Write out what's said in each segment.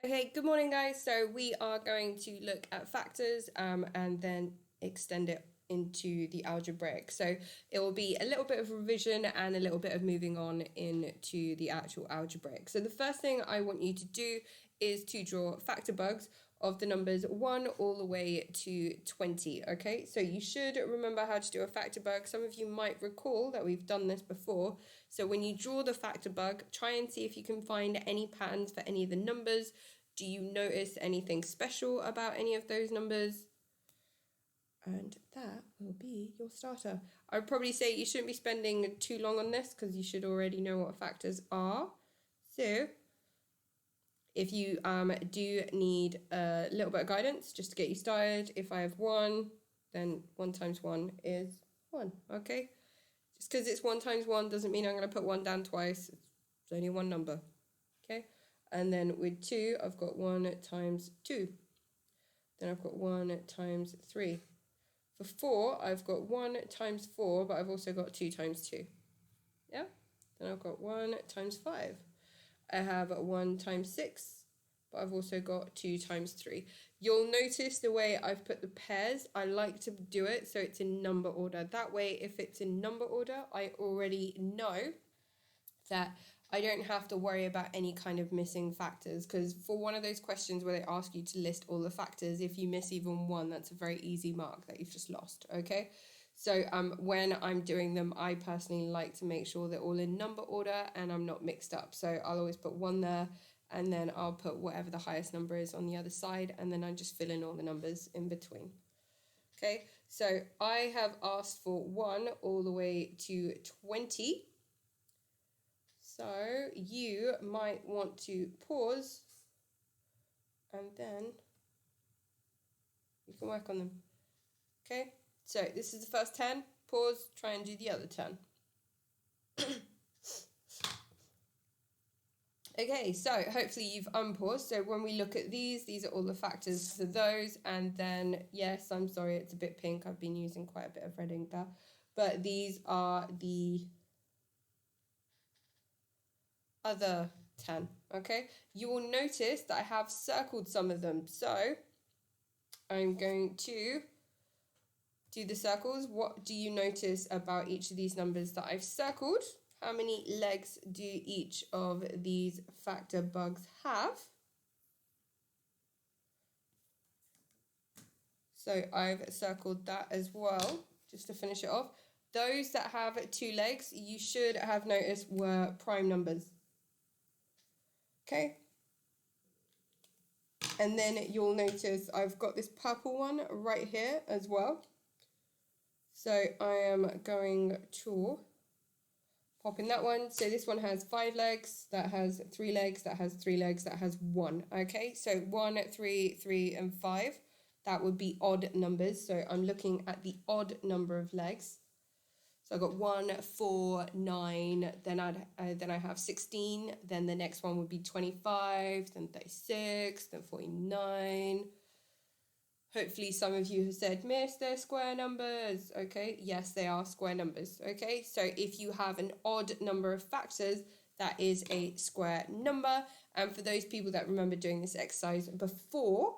Okay, good morning, guys. So we are going to look at factors and then extend it into the algebraic. So it will be a little bit of revision and a little bit of moving on into the actual algebraic. So the first thing I want you to do is to draw factor bugs of the numbers 1 all the way to 20, okay? So you should remember how to do a factor bug. Some of you might recall that we've done this before. So when you draw the factor bug, try and see if you can find any patterns for any of the numbers. Do you notice anything special about any of those numbers? And that will be your starter. I would probably say you shouldn't be spending too long on this because you should already know what factors are. So if you do need a little bit of guidance just to get you started, if I have 1, then 1 times 1 is 1, okay? Just because it's 1 times 1 doesn't mean I'm going to put 1 down twice. It's only one number, okay? And then with 2, I've got 1 times 2. Then I've got 1 times 3. For 4, I've got 1 times 4, but I've also got 2 times 2. Yeah? Then I've got 1 times 5. I have 1 times 6, but I've also got 2 times 3. You'll notice the way I've put the pairs, I like to do it so it's in number order. That way, if it's in number order, I already know that I don't have to worry about any kind of missing factors, because for one of those questions where they ask you to list all the factors, if you miss even one, that's a very easy mark that you've just lost, okay? So when I'm doing them, I personally like to make sure they're all in number order and I'm not mixed up. So I'll always put 1 there and then I'll put whatever the highest number is on the other side, and then I just fill in all the numbers in between. Okay, so I have asked for 1 all the way to 20. So you might want to pause and then you can work on them. Okay, so this is the first 10. Pause, try and do the other 10. Okay, so hopefully you've unpaused. So when we look at these are all the factors for those. And then, yes, I'm sorry, it's a bit pink. I've been using quite a bit of red ink there. But these are the other 10, okay? You will notice that I have circled some of them. So I'm going to do the circles. What do you notice about each of these numbers that I've circled? How many legs do each of these factor bugs have? So I've circled that as well, just to finish it off. Those that have 2 legs, you should have noticed were prime numbers. Okay. And then you'll notice I've got this purple one right here as well. So I am going to pop in that one. So this one has 5 legs, that has 3 legs, that has 3 legs, that has 1. Okay, so 1, 3, 3, and 5. That would be odd numbers. So I'm looking at the odd number of legs. So I've got 1, 4, 9, then I have 16, then the next one would be 25, then 36, then 49. Hopefully some of you have said, Miss, they're square numbers, okay? Yes, they are square numbers, okay? So if you have an odd number of factors, that is a square number. And for those people that remember doing this exercise before,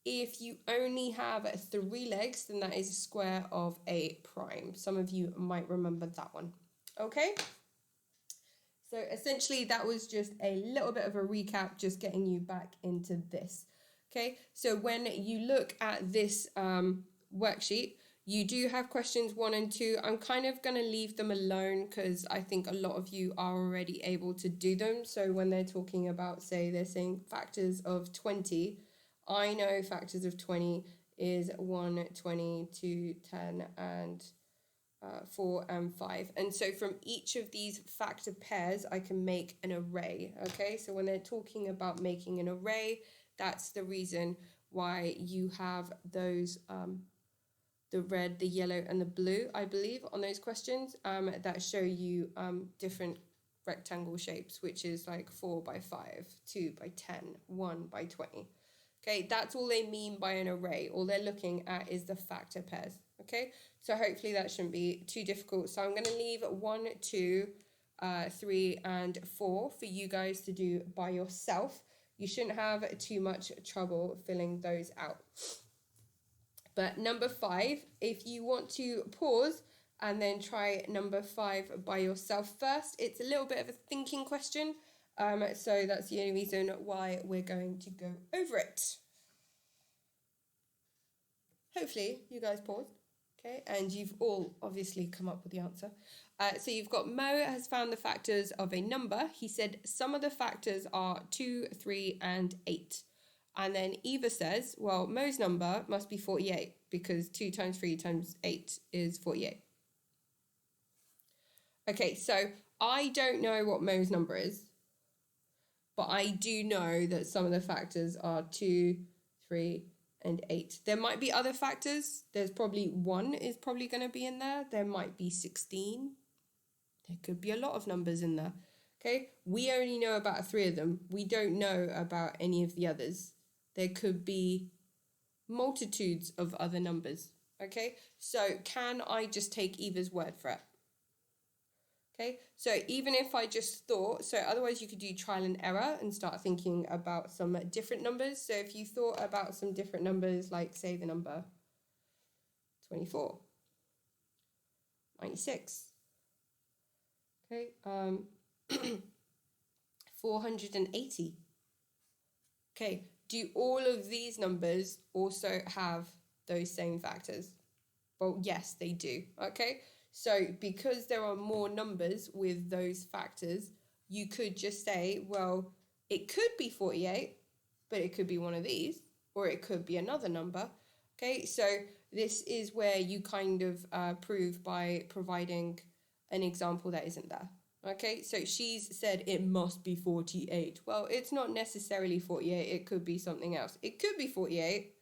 if you only have 3 legs, then that is a square of a prime. Some of you might remember that one, okay? So essentially that was just a little bit of a recap, just getting you back into this. Okay, so when you look at this worksheet, you do have questions 1 and 2. I'm kind of going to leave them alone because I think a lot of you are already able to do them. So when they're talking about, say, they're saying factors of 20, I know factors of 20 is 1, 20, 2, 10, and 4 and 5. And so from each of these factor pairs, I can make an array, okay? So when they're talking about making an array, that's the reason why you have those, the red, the yellow, and the blue, I believe, on those questions that show you different rectangle shapes, which is like 4 by 5, 2 by 10, 1 by 20. Okay, that's all they mean by an array. All they're looking at is the factor pairs. Okay, so hopefully that shouldn't be too difficult. So I'm going to leave 1, 2, 3, and 4 for you guys to do by yourself. you shouldn't have too much trouble filling those out. But number 5, if you want to pause and then try number 5 by yourself first, it's a little bit of a thinking question. So that's the only reason why we're going to go over it. Hopefully you guys paused, okay? And you've all obviously come up with the answer. So you've got Mo has found the factors of a number. He said some of the factors are 2, 3, and 8. And then Eva says, well, Mo's number must be 48 because 2 times 3 times 8 is 48. Okay, so I don't know what Mo's number is, but I do know that some of the factors are 2, 3, and 8. There might be other factors. There's probably 1 is probably going to be in there. There might be 16. There could be a lot of numbers in there. Okay, we only know about 3 of them. We don't know about any of the others. There could be multitudes of other numbers. Okay, so can I just take Eva's word for it? Okay, so even if I just thought, so otherwise you could do trial and error and start thinking about some different numbers. So if you thought about some different numbers, like say the number 24, 96, okay, 480. Okay, do all of these numbers also have those same factors? Well, yes, they do, okay? So because there are more numbers with those factors, you could just say, well, it could be 48, but it could be one of these, or it could be another number, okay? So this is where you kind of prove by providing an example that isn't there. Okay, so she's said it must be 48. Well, it's not necessarily 48. It could be something else. It could be 48,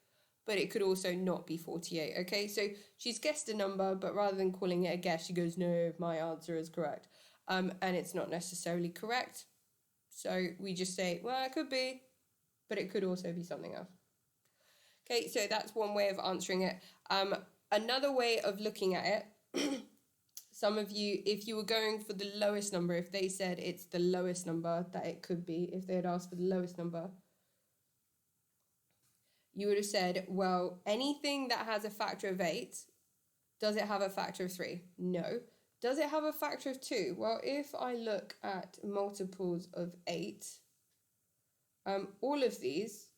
but it could also not be 48. Okay, so she's guessed a number, but rather than calling it a guess, she goes, no, my answer is correct. And it's not necessarily correct. So we just say, well, it could be, but it could also be something else. Okay, so that's one way of answering it. Another way of looking at it, some of you, if you were going for the lowest number, if they said it's the lowest number that it could be, if they had asked for the lowest number, you would have said, well, anything that has a factor of 8, does it have a factor of 3? No. Does it have a factor of 2? Well, if I look at multiples of 8, all of these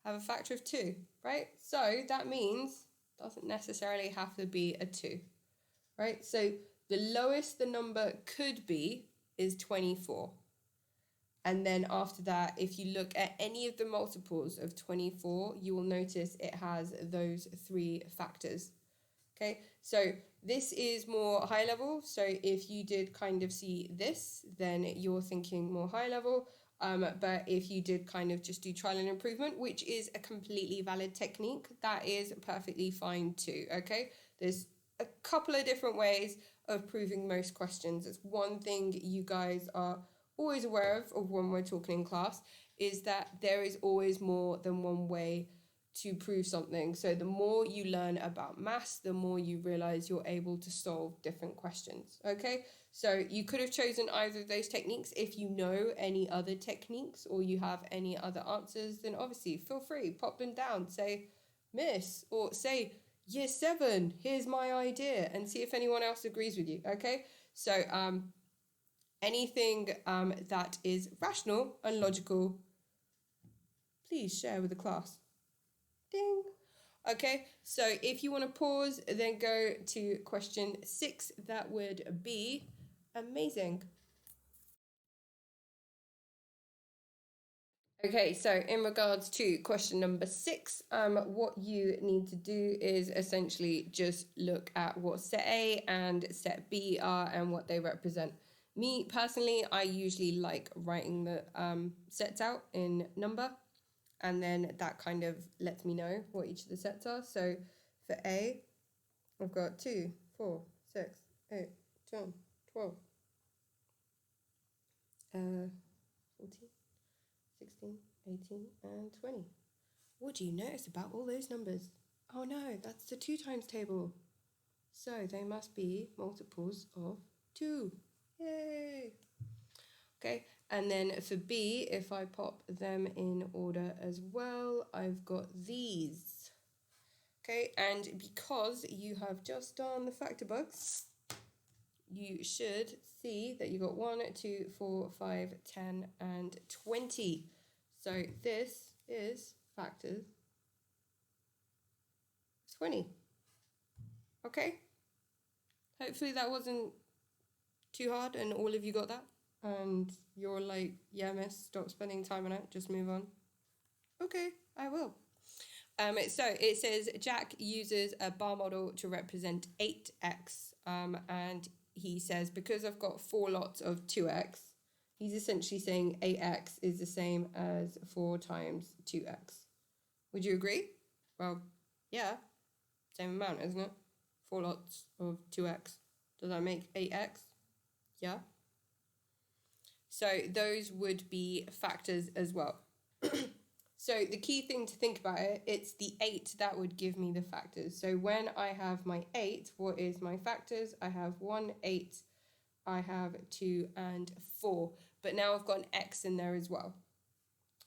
have a factor of 2, right? So that means it doesn't necessarily have to be a 2, right? So the lowest the number could be is 24. And then after that, if you look at any of the multiples of 24, you will notice it has those 3 factors. Okay, so this is more high level. So if you did kind of see this, then you're thinking more high level. But if you did kind of just do trial and improvement, which is a completely valid technique, that is perfectly fine too. Okay, there's a couple of different ways of proving most questions. It's one thing you guys are always aware of when we're talking in class, is that there is always more than one way to prove something. So the more you learn about maths, the more you realize you're able to solve different questions. Okay, so you could have chosen either of those techniques. If you know any other techniques or you have any other answers, then obviously feel free, pop them down, say miss, or say year 7, here's my idea, and see if anyone else agrees with you. Okay, so anything that is rational and logical, please share with the class. Ding. Okay, so if you want to pause, then go to question 6. That would be amazing. Okay, so in regards to question number 6, what you need to do is essentially just look at what set A and set B are and what they represent. Me, personally, I usually like writing the sets out in number, and then that kind of lets me know what each of the sets are. So for A, I've got 2, 4, 6, 8, 10, 12, 14, 16, 18, and 20. What do you notice about all those numbers? Oh no, that's the 2 times table. So they must be multiples of 2. Yay! Okay, And then for B, if I pop them in order as well, I've got these. Okay, and because you have just done the factor bugs, you should see that you got 1, 2, 4, 5, 10, and 20. So this is factors 20. Okay, hopefully that wasn't too hard and all of you got that. And you're like, yeah, miss, stop spending time on it, just move on. Okay, I will. So it says Jack uses a bar model to represent 8x. And he says, because I've got 4 lots of 2x, he's essentially saying 8x is the same as 4 times 2x. Would you agree? Well, yeah, same amount, isn't it? 4 lots of 2x. Does that make 8x? Yeah. So those would be factors as well. So the key thing to think about it, it's the 8 that would give me the factors. So when I have my 8, what is my factors? I have 1, 8, I have 2 and 4. But now I've got an x in there as well.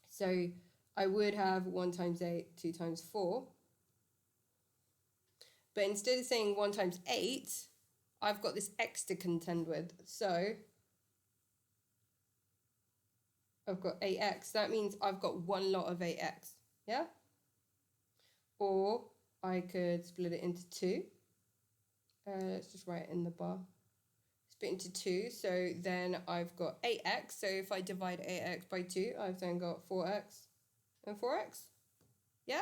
So I would have 1 times 8, 2 times 4. But instead of saying 1 times 8, I've got this x to contend with. So I've got 8x. That means I've got 1 lot of 8x. Yeah? Or I could split it into 2. Let's just write it in the bar. Split into 2. So then I've got 8x. So if I divide 8x by 2, I've then got 4x and 4x. Yeah?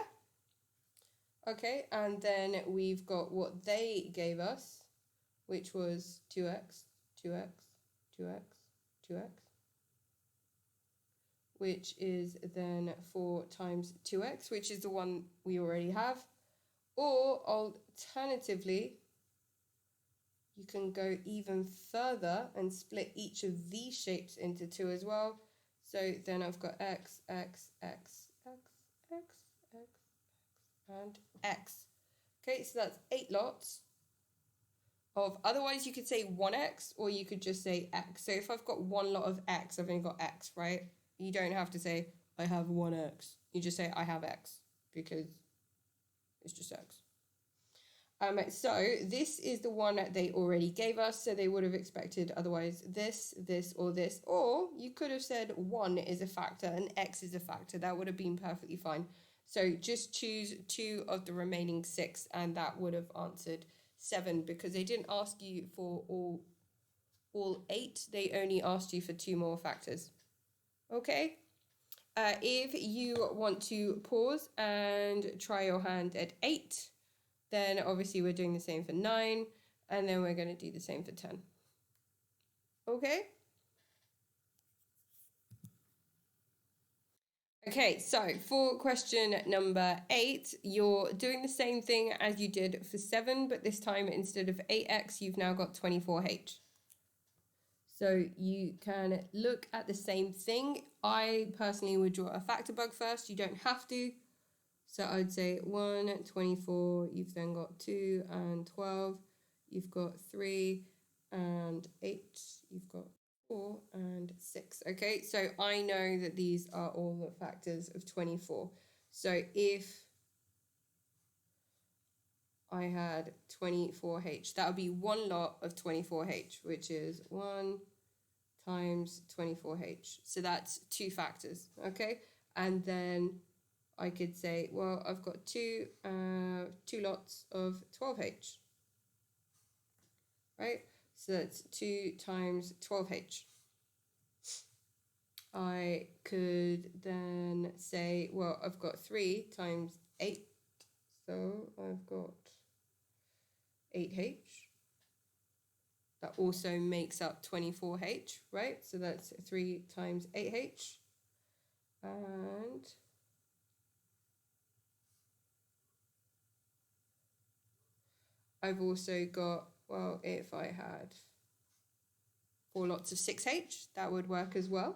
Okay, and then we've got what they gave us, which was 2x, 2x, 2x, 2x. Which is then 4 times 2x, which is the one we already have. Or alternatively, you can go even further and split each of these shapes into 2 as well. So then I've got x, x, x, x, x, x, and x. Okay, so that's 8 lots of, otherwise you could say 1x or you could just say x. So if I've got 1 lot of x, I've only got x, right? You don't have to say, I have 1x. You just say, I have x, because it's just x. So this is the one that they already gave us, so they would have expected otherwise this, this, or this. Or you could have said 1 is a factor and x is a factor. That would have been perfectly fine. So just choose 2 of the remaining 6, and that would have answered 7, because they didn't ask you for all 8. They only asked you for 2 more factors. Okay, if you want to pause and try your hand at 8, then obviously we're doing the same for 9, and then we're going to do the same for 10. Okay? Okay, so for question number 8, you're doing the same thing as you did for 7, but this time instead of 8x, you've now got 24h. So you can look at the same thing. I personally would draw a factor bug first. You don't have to. So I'd say 1, 24, you've then got 2 and 12, you've got 3 and 8, you've got 4 and 6. Okay, so I know that these are all the factors of 24. So if I had 24h, that would be 1 lot of 24h, which is 1 times 24h. So that's 2 factors, okay? And then I could say, well, I've got 2 lots of 12h, right? So that's 2 times 12h. I could then say, well, I've got 3 times 8, so I've got 8h. That also makes up 24h, right? So that's 3 times 8h. And I've also got, well, if I had 4 lots of 6h, that would work as well.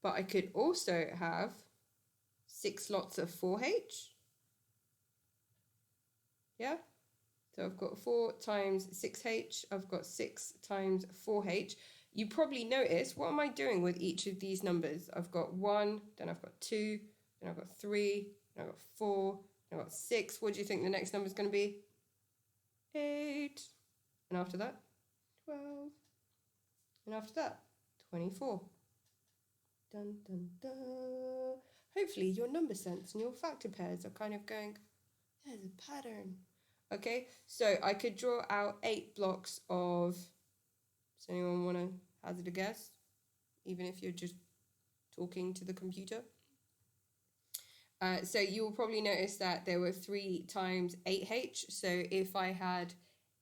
But I could also have 6 lots of 4h. Yeah? So I've got 4 times 6h. I've got 6 times 4h. You probably notice, what am I doing with each of these numbers? I've got 1, then I've got 2, then I've got 3, then I've got 4, then I've got 6. What do you think the next number is going to be? 8. And after that, 12. And after that, 24. Dun, dun, dun. Hopefully your number sense and your factor pairs are kind of going, there's a pattern. Okay, so I could draw out 8 blocks of, does anyone want to hazard a guess? Even if you're just talking to the computer. So you will probably notice that there were 3 times 8h. So if I had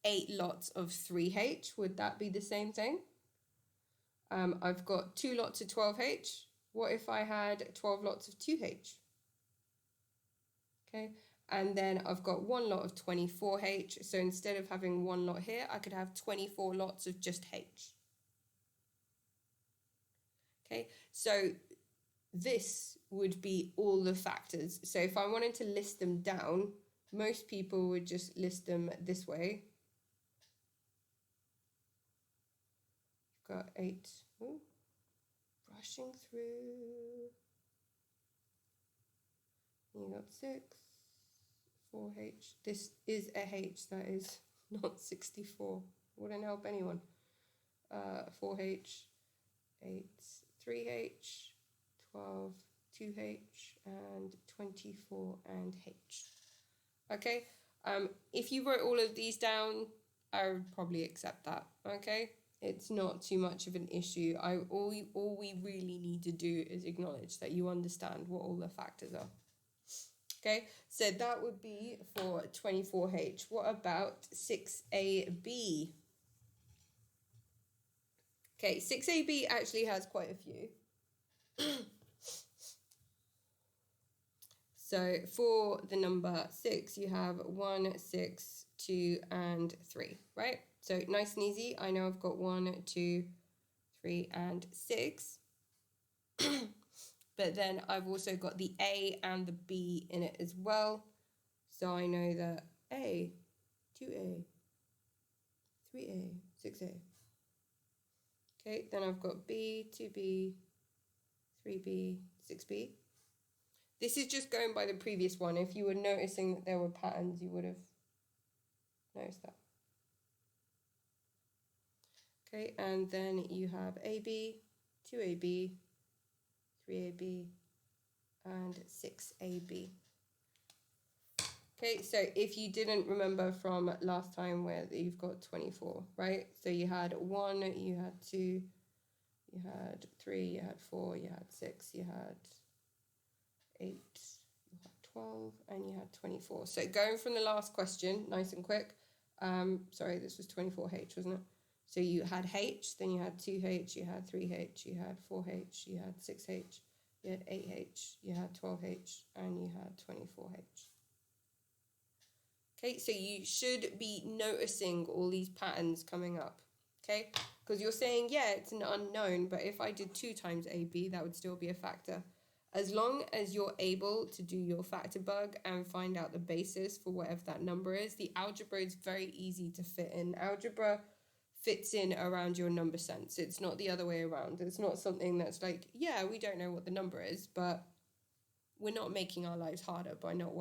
8 lots of 3h, would that be the same thing? I've got 2 lots of 12h. What if I had 12 lots of 2h? Okay, and then I've got 1 lot of 24h. So instead of having 1 lot here, I could have 24 lots of just h. Okay, so this would be all the factors. So if I wanted to list them down, most people would just list them this way. You've got 8. Ooh, brushing through. You got 6, 4h. This is a h, that is not 64. Wouldn't help anyone. 4h, 8, 3h, 12, 2h, and 24 and h. Okay, if you wrote all of these down, I would probably accept that. Okay, it's not too much of an issue. All we really need to do is acknowledge that you understand what all the factors are. Okay, so that would be for 24h. What about 6AB? Okay, 6AB actually has quite a few. So for the number 6, you have 1, 6, 2, and 3, right? So nice and easy. I know I've got 1, 2, 3, and 6. But then I've also got the A and the B in it as well. So I know that A, 2A, 3A, 6A. Okay, then I've got B, 2B, 3B, 6B. This is just going by the previous one. If you were noticing that there were patterns, you would have noticed that. Okay, and then you have AB, 2AB, 3AB, and 6AB. Okay, so if you didn't remember from last time where you've got 24, right? So you had 1, you had 2, you had 3, you had 4, you had 6, you had 8, you had 12, and you had 24. So going from the last question, nice and quick. Sorry, this was 24H, wasn't it? So you had H, then you had 2H, you had 3H, you had 4H, you had 6H, you had 8H, you had 12H, and you had 24H. Okay, so you should be noticing all these patterns coming up, okay? Because you're saying, yeah, it's an unknown, but if I did 2 times AB, that would still be a factor. As long as you're able to do your factor bug and find out the basis for whatever that number is, the algebra is very easy to fit in. Algebra fits in around your number sense. It's not the other way around. It's not something that's like, yeah, we don't know what the number is, but we're not making our lives harder by not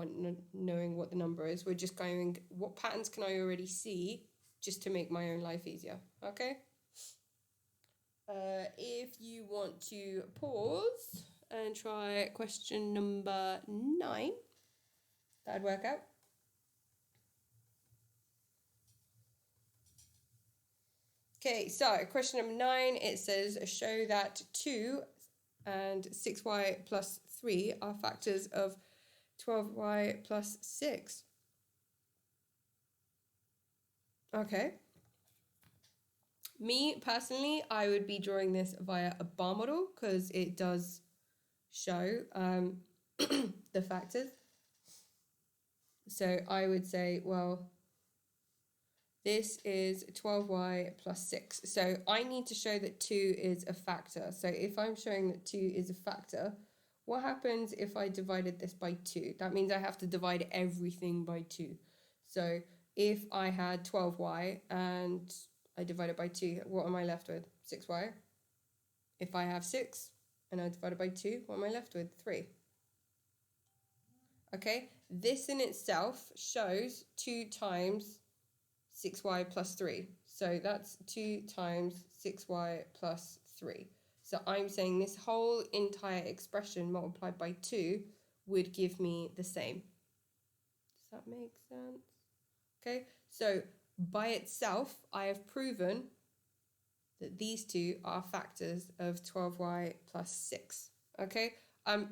knowing what the number is. We're just going, what patterns can I already see just to make my own life easier, okay? If you want to pause and try question number 9, that'd work out. Okay, so question number 9, it says, show that 2 and 6y plus 3 are factors of 12y plus 6. Okay. Me, personally, I would be drawing this via a bar model because it does show the factors. So I would say, well, this is 12y plus 6. So I need to show that 2 is a factor. So if I'm showing that 2 is a factor, what happens if I divided this by 2? That means I have to divide everything by 2. So if I had 12y and I divide it by 2, what am I left with? 6y. If I have 6 and I divide it by 2, what am I left with? 3. Okay, this in itself shows 2 times 6y plus 3. So that's 2 times 6y plus 3. So I'm saying this whole entire expression multiplied by 2 would give me the same. Does that make sense? Okay, so by itself, I have proven that these two are factors of 12y plus 6. Okay,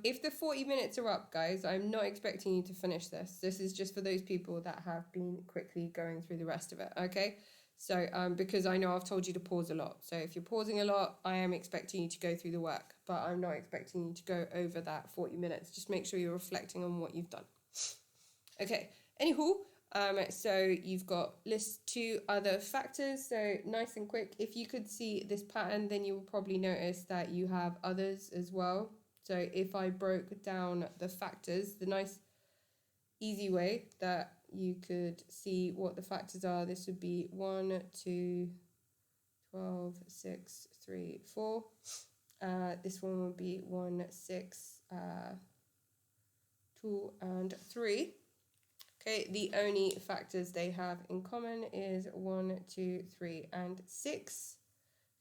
if the 40 minutes are up, guys, I'm not expecting you to finish this. This is just for those people that have been quickly going through the rest of it, okay? So, because I know I've told you to pause a lot. So if you're pausing a lot, I am expecting you to go through the work, but I'm not expecting you to go over that 40 minutes. Just make sure you're reflecting on what you've done. Okay, anywho, so you've got list 2 other factors, so nice and quick. If you could see this pattern, then you will probably notice that you have others as well. So if I broke down the factors, the nice easy way that you could see what the factors are, this would be 1, 2, 12, 6, 3, 4. This one would be 1, 6, 2, and 3. Okay, the only factors they have in common is 1, 2, 3, and 6.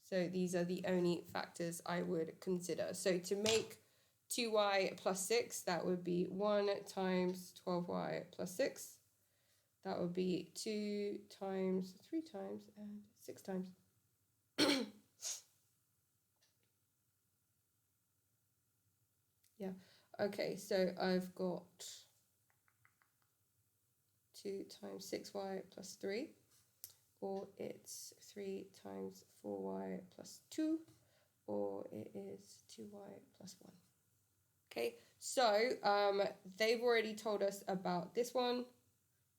So these are the only factors I would consider. So to make 2y plus 6, that would be 1 times 12y plus 6. That would be 2 times 3 times and 6 times. Yeah, okay, so I've got 2 times 6y plus 3, or it's 3 times 4y plus 2, or it is 2y plus 1. Okay, so they've already told us about this one.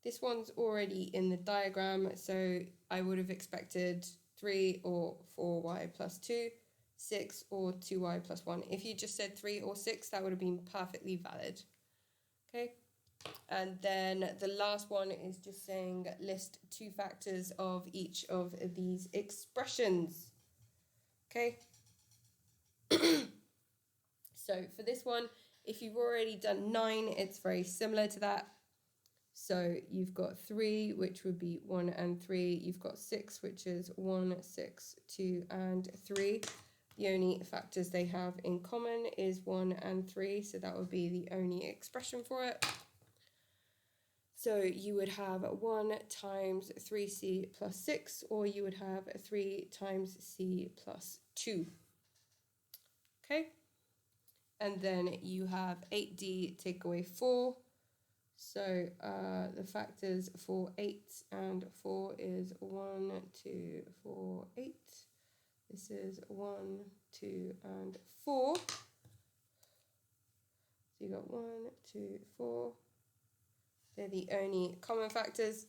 This one's already in the diagram, so I would have expected 3 or 4y plus 2, 6 or 2y plus 1. If you just said 3 or 6, that would have been perfectly valid. Okay, and then the last one is just saying list 2 factors of each of these expressions. Okay. So for this one, if you've already done 9, it's very similar to that. So you've got 3, which would be 1 and 3. You've got 6, which is 1, 6, 2, and 3. The only factors they have in common is 1 and 3, so that would be the only expression for it. So you would have 1 times 3c plus 6, or you would have 3 times c plus 2. Okay? And then you have 8d take away 4. So the factors for 8 and 4 is 1, 2, 4, 8. This is 1, 2, and 4. So you got 1, 2, 4. They're the only common factors.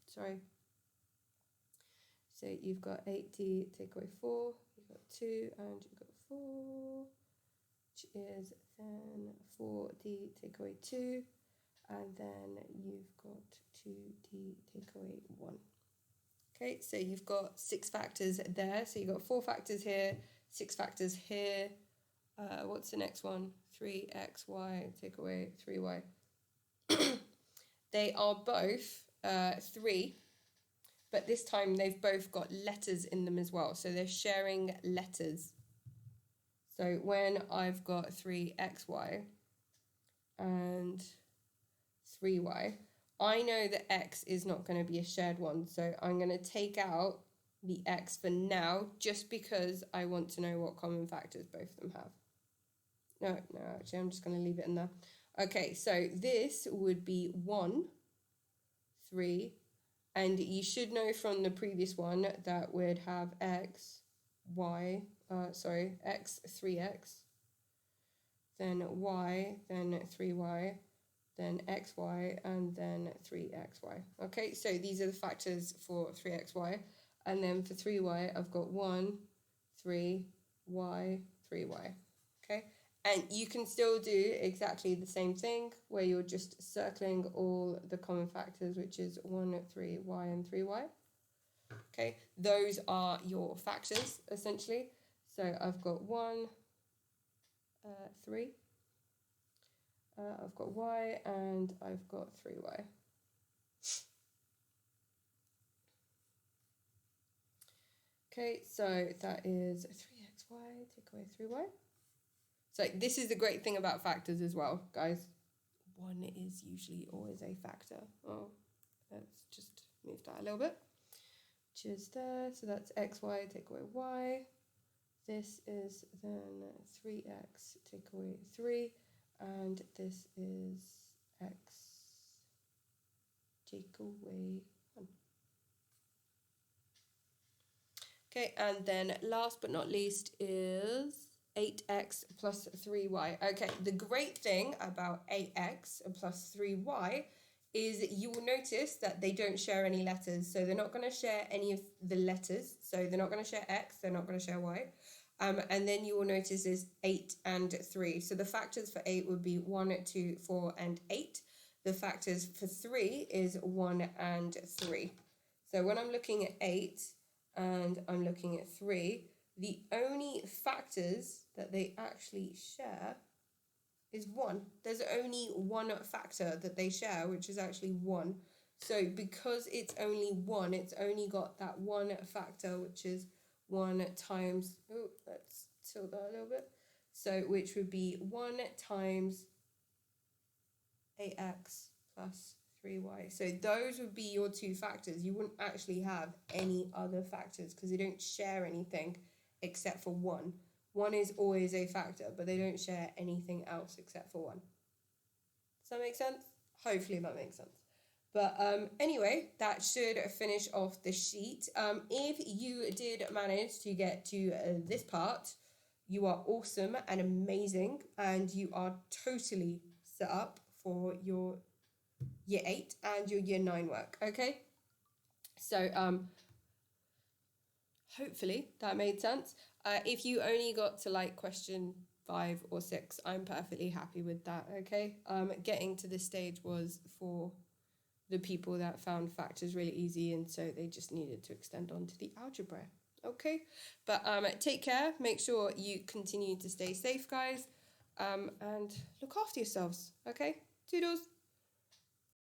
Sorry. So you've got 8d take away 4. You've got 2 and you've got 4. Which is then 4d take away 2, and then you've got 2d take away 1. Okay, so you've got 6 factors there. So you've got 4 factors here, 6 factors here. What's the next one? 3xy take away 3y. They are both 3, but this time they've both got letters in them as well. So they're sharing letters. So when I've got 3xy and 3y, I know that x is not going to be a shared one. So I'm going to take out the x for now, just because I want to know what common factors both of them have. No, actually, I'm just going to leave it in there. Okay, so this would be 1, 3, and you should know from the previous one that we'd have x, 3x, then y, then 3y, then xy, and then 3xy. Okay, so these are the factors for 3xy. And then for 3y, I've got 1, 3, y, 3y. Okay, And you can still do exactly the same thing where you're just circling all the common factors, which is 1, 3y and 3y. Okay, those are your factors essentially. So I've got 1, 3. I've got y and I've got 3y. Okay, so that is 3xy, take away 3y. So this is the great thing about factors as well, guys. 1 is usually always a factor. Oh, let's just move that a little bit. Which is there, so that's xy, take away y. This is then 3x, take away 3. And this is x, take away 1. Okay, and then last but not least is 8x plus 3y. Okay, the great thing about 8x plus 3y is you will notice that they don't share any letters. So they're not going to share any of the letters. So they're not going to share x, they're not going to share y. And then you will notice is 8 and 3. So the factors for 8 would be 1, 2, 4, and 8. The factors for 3 is 1 and 3. So when I'm looking at 8 and I'm looking at 3, the only factors that they actually share is 1. There's only one factor that they share, which is actually 1. So because it's only 1, it's only got that one factor, which is 1 times, oh, let's tilt that a little bit. So which would be 1 times 8x plus 3y. So those would be your two factors. You wouldn't actually have any other factors because they don't share anything except for 1. 1 is always a factor, but they don't share anything else except for 1. Does that make sense? Hopefully that makes sense. But anyway, that should finish off the sheet. If you did manage to get to this part, you are awesome and amazing, and you are totally set up for your year 8 and your year 9 work, okay? So hopefully that made sense. If you only got to like question 5 or 6, I'm perfectly happy with that, okay? Getting to this stage was for the people that found factors really easy, and so they just needed to extend on to the algebra, okay? But take care, make sure you continue to stay safe, guys, and look after yourselves, okay? Toodles.